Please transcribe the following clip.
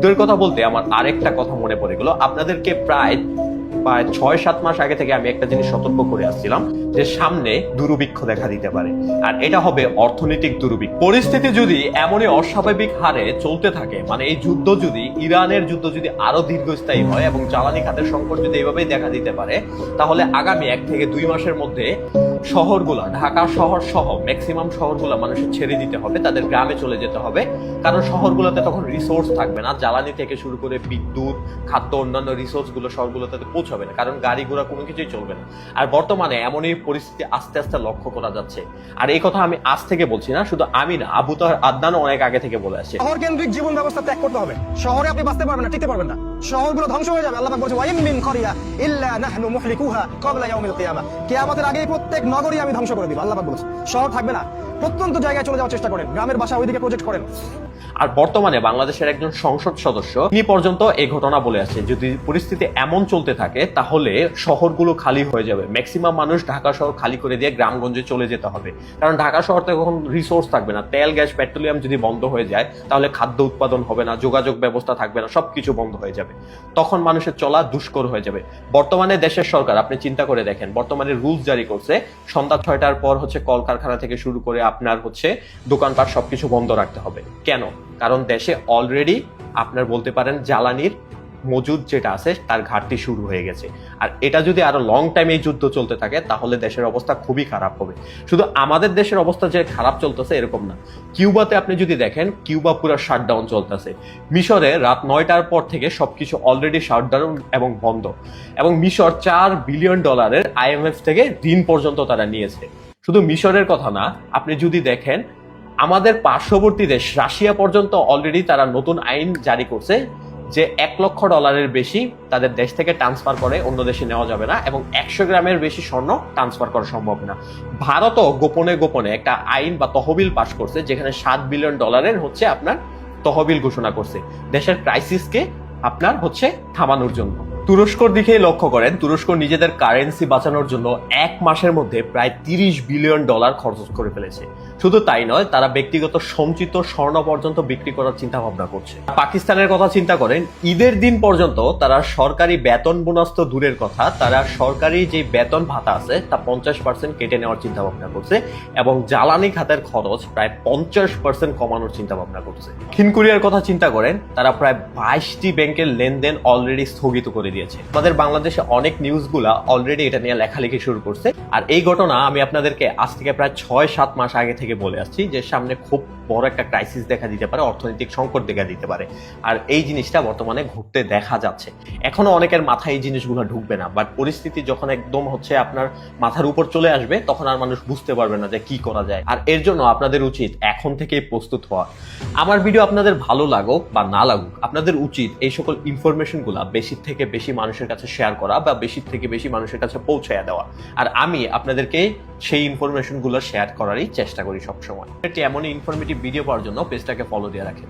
যুদ্ধের কথা বলতে আমার আরেকটা কথা মনে পড়ে গেল। আপনাদেরকে প্রায় 6-7 মাস আগে থেকে আমি একটা জিনিস সতর্ক করে আসছিলাম যে সামনে দুর্ভিক্ষ দেখা দিতে পারে, আর এটা হবে অর্থনৈতিক দুর্ভিক্ষ। পরিস্থিতি যদি এমনই অস্বাভাবিক হারে চলতে থাকে, মানে এই যুদ্ধ যদি, ইরানের যুদ্ধ যদি আরো দীর্ঘস্থায়ী হয় এবং জ্বালানি খাতের সংকট যদি এইভাবেই দেখা দিতে পারে, তাহলে আগামী 1 থেকে 2 মাসের মধ্যে শহরগুলা, ঢাকা শহর সহ ম্যাক্সিমাম শহরগুলা মানুষের ছেড়ে দিতে হবে, তাদের গ্রামে চলে যেতে হবে। কারণ শহরগুলোতে তখন রিসোর্স থাকবে না, জ্বালানি থেকে শুরু করে বিদ্যুৎ, খাদ্য, অন্যান্য রিসোর্স গুলো শহরগুলোতে পৌঁছাবে না, কারণ গাড়ি ঘোড়া কোনো কিছুই চলবে না। আর বর্তমানে এমনই পরিস্থিতি আস্তে আস্তে লক্ষ্য করা যাচ্ছে। আর এই কথা আমি আজ থেকে বলছি না, শুধু আমি না, আবু তাহের আদনানও অনেক আগে থেকে বলে আসছে। শহর কেন্দ্রিক জীবন ব্যবস্থা ত্যাগ করতে হবে। শহরে আপনি বাঁচতে পারবেন না, টিকতে পারবেন না, শহরগুলো ধ্বংস হয়ে যাবে। আল্লাহ পাক বলেছে ওয়াইম মিন ক্বরিয়া ইল্লা নাহনু মুহলিকুহা ক্বাবলা ইয়াউমিল কিয়ামা, কিয়ামতের আগেই প্রত্যেক নগরী আমি ধ্বংস করে দিব। আল্লাহ পাক বলেছে শহর থাকবে না, প্রত্যন্ত জায়গায় চলে যাওয়ার চেষ্টা করেন, গ্রামের বাসা ওইদিকে প্রজেক্ট করেন। আর বর্তমানে বাংলাদেশের একজন সংসদ সদস্য তিনি পর্যন্ত এই ঘটনা বলে আসছে, যদি পরিস্থিতি এমন চলতে থাকে তাহলে শহরগুলো খালি হয়ে যাবে, ম্যাক্সিমাম মানুষ ঢাকা শহর খালি করে দিয়ে গ্রামগঞ্জে চলে যেতে হবে। কারণ ঢাকা শহরে এখন রিসোর্স থাকবে না, তেল, গ্যাস, পেট্রোলিয়াম যদি বন্ধ হয়ে যায় তাহলে খাদ্য উৎপাদন হবে না, যোগাযোগ ব্যবস্থা থাকবে না, সবকিছু বন্ধ হয়ে যাবে। তখন মানুষের চলা দুষ্কর হয়ে যাবে। বর্তমানে দেশের সরকার, আপনি চিন্তা করে দেখেন, বর্তমানে রুলস জারি করছে সন্ধ্যা 6টার পর কলকারখানা থেকে শুরু করে আপনার দোকানপাট সবকিছু বন্ধ রাখতে হবে। কেন? কারণ দেশে অলরেডি আপনার বলতে পারেন জ্বালানির মজুদ যেটা আছে তার ঘাটতি শুরু হয়ে গেছে। আর এটা যদি আরো লং টাইম এই যুদ্ধ চলতে থাকে তাহলে দেশের অবস্থা খুবই খারাপ হবে। শুধু আমাদের দেশের অবস্থা যে খারাপ চলতেছে এরকম না, কিউবাতে আপনি যদি দেখেন, কিউবা পুরো শাটডাউন চলতেছে। মিশরে রাত 9টার পর থেকে সবকিছু অলরেডি শাটডাউন এবং বন্ধ, এবং মিশর $4 বিলিয়ন IMF থেকে ঋণ পর্যন্ত তারা নিয়েছে। শুধু মিশরের কথা না, আপনি যদি দেখেন আমাদের পার্শ্ববর্তী দেশ রাশিয়া পর্যন্ত অলরেডি তারা নতুন আইন জারি করছে যে $1 লক্ষ বেশি তাদের দেশ থেকে ট্রান্সফার করে অন্য দেশে নেওয়া যাবে না, এবং 100 গ্রামের বেশি স্বর্ণ ট্রান্সফার করা সম্ভব না। ভারতও গোপনে গোপনে একটা আইন বা তহবিল পাশ করছে যেখানে $7 বিলিয়ন আপনার তহবিল ঘোষণা করছে দেশের ক্রাইসিসকে আপনার থামানোর জন্য। তুরস্কর দিকেই লক্ষ্য করেন, তুরস্ক নিজেদের কারেন্সি বাঁচানোর জন্য 1 মাসের মধ্যে প্রায় $30 বিলিয়ন খরচ করে ফেলেছে। শুধু তাই নয়, তারা ব্যক্তিগত সঞ্চিত স্বর্ণ পর্যন্ত বিক্রি করার চিন্তা ভাবনা করছে। পাকিস্তানের কথা চিন্তা করেন, ঈদের দিন পর্যন্ত তারা সরকারি বেতন বোনাস তো দূরের কথা, তারা সরকারি যে বেতন ভাতা আছে তা 50% কেটে নেওয়ার চিন্তা ভাবনা করছে, এবং জ্বালানি খাতের খরচ প্রায় 50% কমানোর চিন্তা ভাবনা করছে। দক্ষিণ কোরিয়ার কথা চিন্তা করেন, তারা প্রায় 22টি ব্যাংকের লেনদেন অলরেডি স্থগিত করে দিয়েছে। আমাদের বাংলাদেশে অনেক নিউজগুলা অলরেডি এটা নিয়ে লেখালেখি শুরু করছে। আর এই ঘটনা আমি আপনাদেরকে আজ থেকে প্রায় 6-7 মাস আগে থেকে বলে আসছি যে সামনে খুব বড় একটা ক্রাইসিস দেখা দিতে পারে, অর্থনৈতিক সংকট দেখা দিতে পারে। আর এই জিনিসটা বর্তমানে ঘটতে দেখা যাচ্ছে। এখনো অনেকের মাথায় এই জিনিসগুলো ঢুকবে না, বাট পরিস্থিতি যখন একদম আপনার মাথার উপর চলে আসবে তখন আর মানুষ বুঝতে পারবে না যে কি করা যায়। আর এর জন্য আপনাদের উচিত এখন থেকেই প্রস্তুত হওয়া। আমার ভিডিও আপনাদের ভালো লাগুক বা না লাগুক, আপনাদের উচিত এই সকল ইনফরমেশনগুলো বেশি থেকে বেশি মানুষের কাছে শেয়ার করা বা বেশি থেকে বেশি মানুষের কাছে পৌঁছায়া দেওয়া। আর আমি আপনাদেরকে সেই ইনফরমেশনগুলো শেয়ার করারই চেষ্টা করি সবসময়। এমনই ইনফরমেটিভ ভিডিও পাওয়ার জন্য পেজটাকে ফলো দিয়ে রাখেন।